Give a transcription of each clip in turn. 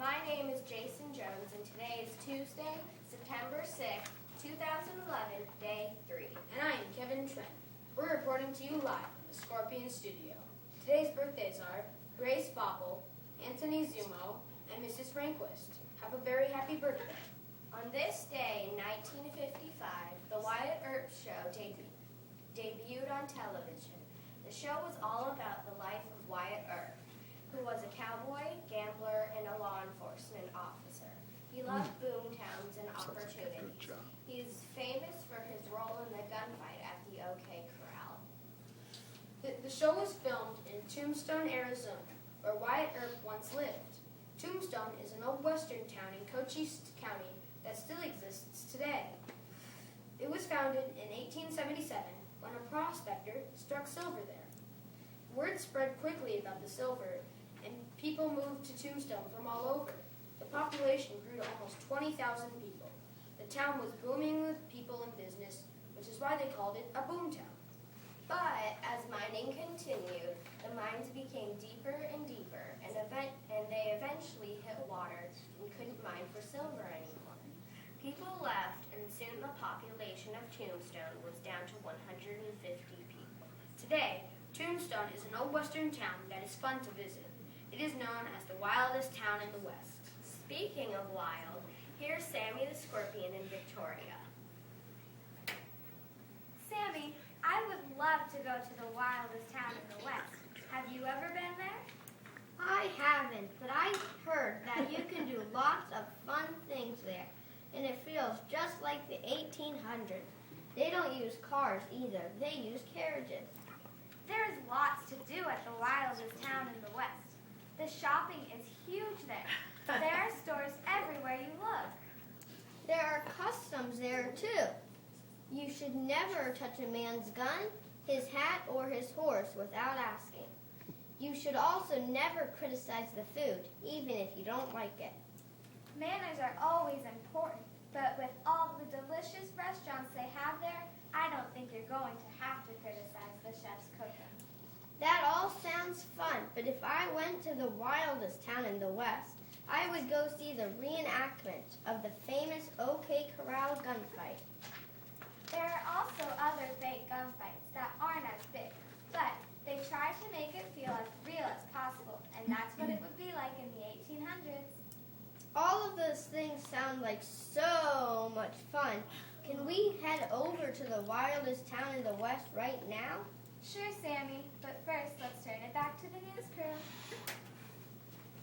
My name is Jason Jones, and today is Tuesday, September 6th, 2011, day 3. And I am Kevin Trent. We're reporting to you live from the Scorpion Studio. Today's birthdays are Grace Bopple, Anthony Zumo, and Mrs. Rehnquist. Have a very happy birthday. On this day in 1955, the Wyatt Earp Show debuted on television. The show was all about the life of Wyatt Earp, who was a cowboy, gambler, and a law enforcement officer. He loved boomtowns and opportunities. He is famous for his role in the gunfight at the OK Corral. The show was filmed in Tombstone, Arizona, where Wyatt Earp once lived. Tombstone is an old western town in Cochise County that still exists today. It was founded in 1877 when a prospector struck silver there. Word spread quickly about the silver, and people moved to Tombstone from all over. The population grew to almost 20,000 people. The town was booming with people and business, which is why they called it a boomtown. But as mining continued, the mines became deeper and deeper, and they eventually hit water and couldn't mine for silver anymore. People left, and soon the population of Tombstone was down to 150 people. Today, Tombstone is an old western town that is fun to visit. It is known as the wildest town in the West. Speaking of wild, here's Sammy the Scorpion in Victoria. Sammy, I would love to go to the wildest town in the West. Have you ever been there? I haven't, but I've heard that you can do lots of fun things there, and it feels just like the 1800s. They don't use cars either. They use carriages. There's lots to do at the wildest town in the West. The shopping is huge there. There are stores everywhere you look. There are customs there, too. You should never touch a man's gun, his hat, or his horse without asking. You should also never criticize the food, even if you don't like it. Manners are always important, but with all the delicious restaurants they have there, I don't think you're going to have to criticize the chef's cooking. That all sounds fun, but if I went to the wildest town in the West, I would go see the reenactment of the famous OK Corral gunfight. There are also other fake gunfights that aren't as big, but they try to make it feel as real as possible, and that's what it would be like in the 1800s. All of those things sound like so much fun. Can we head over to the wildest town in the West right now? Sure, Sammy, but first let's turn it back to the news crew.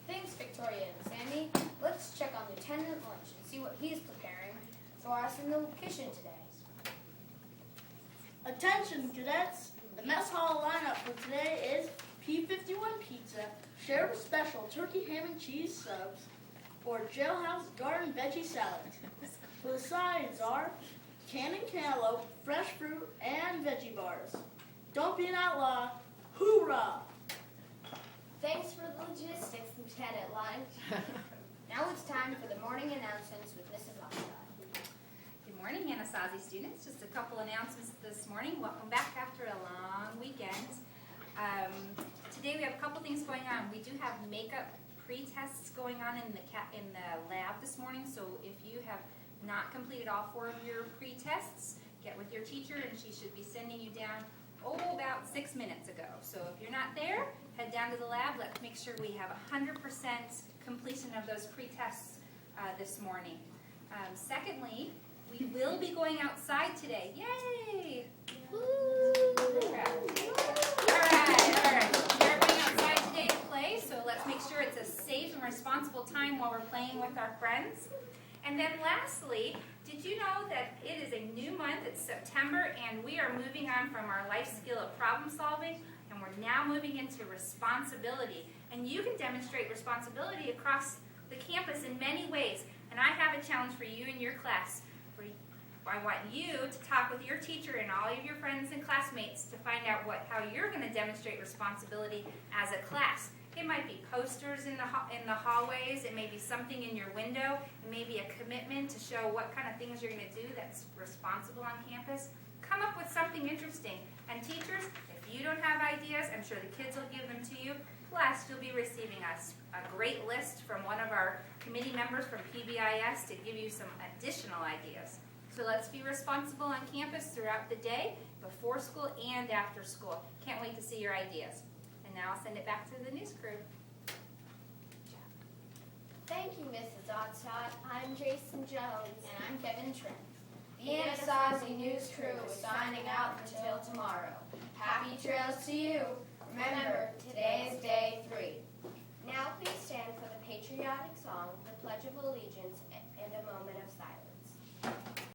Thanks, Victoria and Sammy. Let's check on Lieutenant Lynch and see what he's preparing for us in the kitchen today. Attention, cadets! The mess hall lineup for today is P51 pizza, sheriff special turkey ham and cheese subs, or jailhouse garden veggie salad. For the sides are cannon cantaloupe, fresh fruit, and veggie bars. Don't be an outlaw. Hoorah! Thanks for the logistics, Lieutenant Lunch. Now it's time for the morning announcements with Mrs. Oxford. Good morning, Anasazi students. Just a couple announcements this morning. Welcome back after a long weekend. Today we have a couple things going on. We do have makeup pre-tests going on in the lab this morning, so if you have not completed all 4 of your pre-tests, get with your teacher and she should be sending you down about 6 minutes ago. So if you're not there, head down to the lab. Let's make sure we have 100% completion of those pre-tests this morning. Secondly, we will be going outside today. Yay! Woo! All right. We're going outside today to play, so let's make sure it's a safe and responsible time while we're playing with our friends. And then lastly, did you know that it is a new month, it's September, and we are moving on from our life skill of problem solving, and we're now moving into responsibility. And you can demonstrate responsibility across the campus in many ways. And I have a challenge for you in your class. I want you to talk with your teacher and all of your friends and classmates to find out how you're going to demonstrate responsibility as a class. It might be posters in the hallways. It may be something in your window. It may be a commitment to show what kind of things you're going to do that's responsible on campus. Come up with something interesting. And teachers, if you don't have ideas, I'm sure the kids will give them to you. Plus, you'll be receiving a great list from one of our committee members from PBIS to give you some additional ideas. So let's be responsible on campus throughout the day, before school and after school. Can't wait to see your ideas. And now I'll send it back to the news crew. Thank you, Mrs. Odstott. I'm Jason Jones. And I'm Kevin Trent. The Anasazi News Crew is signing out until tomorrow. Happy trails to you. Remember, today is day 3. Now please stand for the patriotic song, the Pledge of Allegiance, and a moment of silence.